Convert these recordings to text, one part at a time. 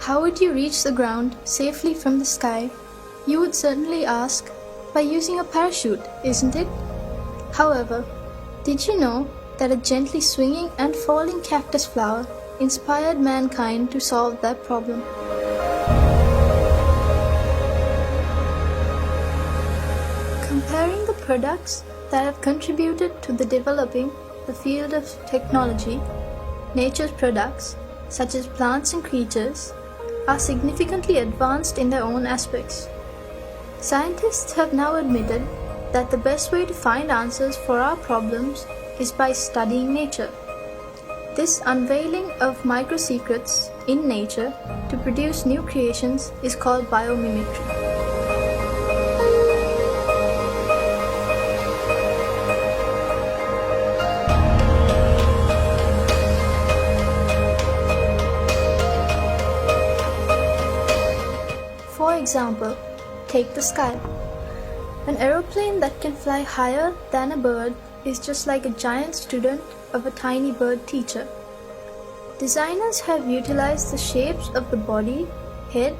How would you reach the ground safely from the sky? You would certainly ask, by using a parachute, isn't it? However, did you know that a gently swinging and falling cactus flower inspired mankind to solve that problem? Comparing the products that have contributed to the developing the field of technology, nature's products, such as plants and creatures, are significantly advanced in their own aspects. Scientists have now admitted that the best way to find answers for our problems is by studying nature. This unveiling of micro-secrets in nature to produce new creations is called biomimicry. For example, take the sky. An aeroplane that can fly higher than a bird is just like a giant student of a tiny bird teacher. Designers have utilized the shapes of the body, head,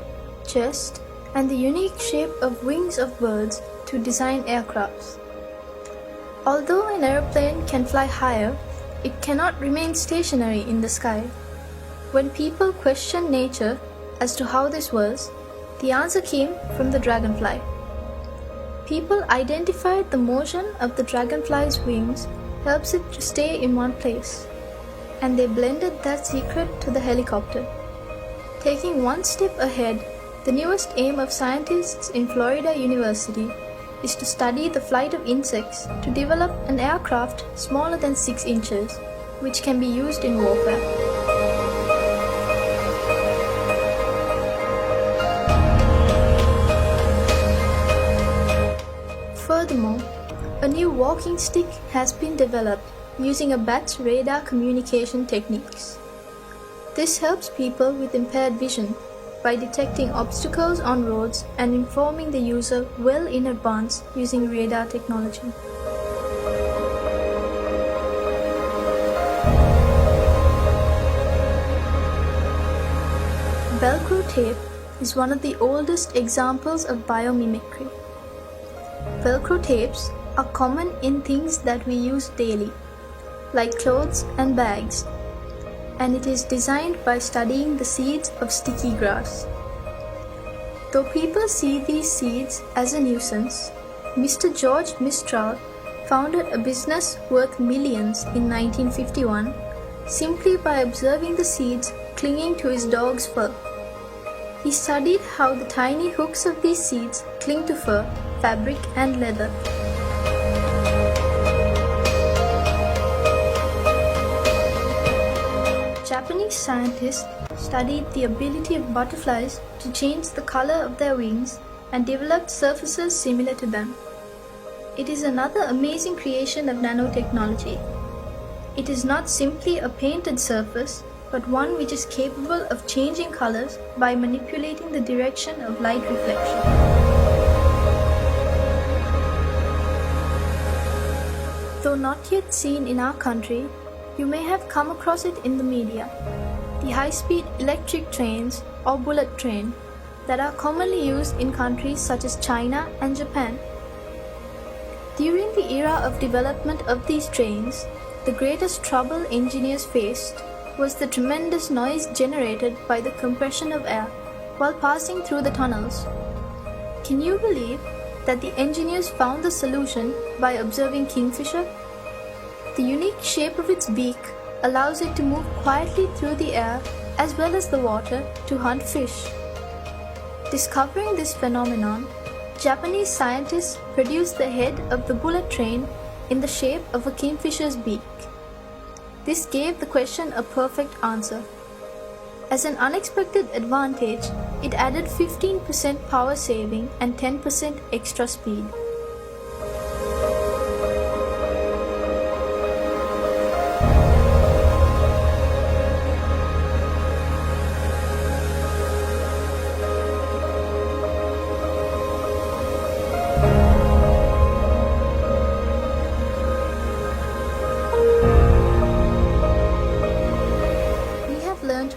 chest, and the unique shape of wings of birds to design aircrafts. Although an aeroplane can fly higher, it cannot remain stationary in the sky. When people questioned nature as to how this was, the answer came from the dragonfly. People identified the motion of the dragonfly's wings helps it to stay in one place, and they blended that secret to the helicopter. Taking one step ahead, the newest aim of scientists in Florida University is to study the flight of insects to develop an aircraft smaller than 6 inches, which can be used in warfare. Furthermore, a new walking stick has been developed using a bat's radar communication techniques. This helps people with impaired vision by detecting obstacles on roads and informing the user well in advance using radar technology. Velcro tape is one of the oldest examples of biomimicry. Velcro tapes are common in things that we use daily, like clothes and bags, and it is designed by studying the seeds of sticky grass. Though people see these seeds as a nuisance, Mr. George Mistral founded a business worth millions in 1951 simply by observing the seeds clinging to his dog's fur. He studied how the tiny hooks of these seeds cling to fur, fabric, and leather. Japanese scientists studied the ability of butterflies to change the color of their wings and developed surfaces similar to them. It is another amazing creation of nanotechnology. It is not simply a painted surface, but one which is capable of changing colors by manipulating the direction of light reflection. Though not yet seen in our country, you may have come across it in the media. The high-speed electric trains or bullet train that are commonly used in countries such as China and Japan. During the era of development of these trains, the greatest trouble engineers faced was the tremendous noise generated by the compression of air while passing through the tunnels. Can you believe that the engineers found the solution by observing kingfisher? The unique shape of its beak allows it to move quietly through the air as well as the water to hunt fish. Discovering this phenomenon, Japanese scientists produced the head of the bullet train in the shape of a kingfisher's beak. This gave the question a perfect answer. As an unexpected advantage, it added 15% power saving and 10% extra speed.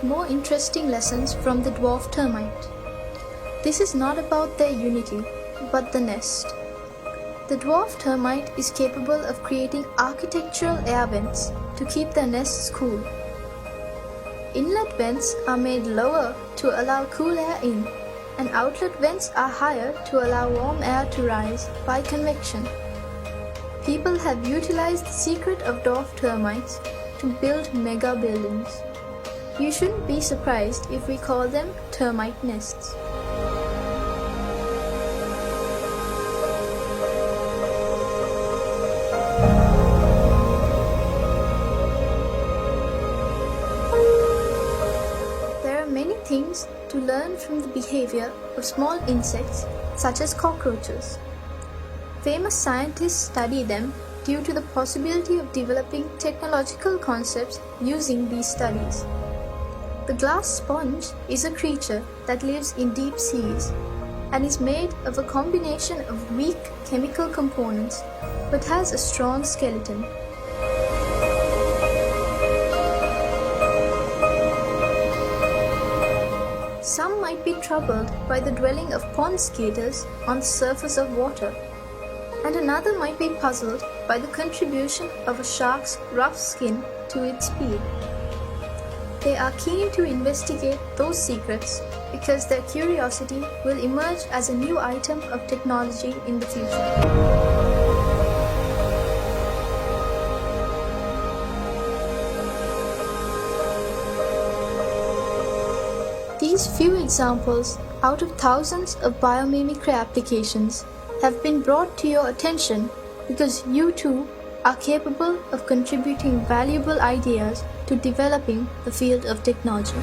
more interesting lessons from the dwarf termite. This is not about their unity, but the nest. The dwarf termite is capable of creating architectural air vents to keep their nests cool. Inlet vents are made lower to allow cool air in, and outlet vents are higher to allow warm air to rise by convection. People have utilized the secret of dwarf termites to build mega buildings. You shouldn't be surprised if we call them termite nests. There are many things to learn from the behavior of small insects such as cockroaches. Famous scientists study them due to the possibility of developing technological concepts using these studies. The glass sponge is a creature that lives in deep seas and is made of a combination of weak chemical components but has a strong skeleton. Some might be troubled by the dwelling of pond skaters on the surface of water, and another might be puzzled by the contribution of a shark's rough skin to its speed. They are keen to investigate those secrets because their curiosity will emerge as a new item of technology in the future. These few examples out of thousands of biomimicry applications have been brought to your attention because you too are capable of contributing valuable ideas to developing the field of technology.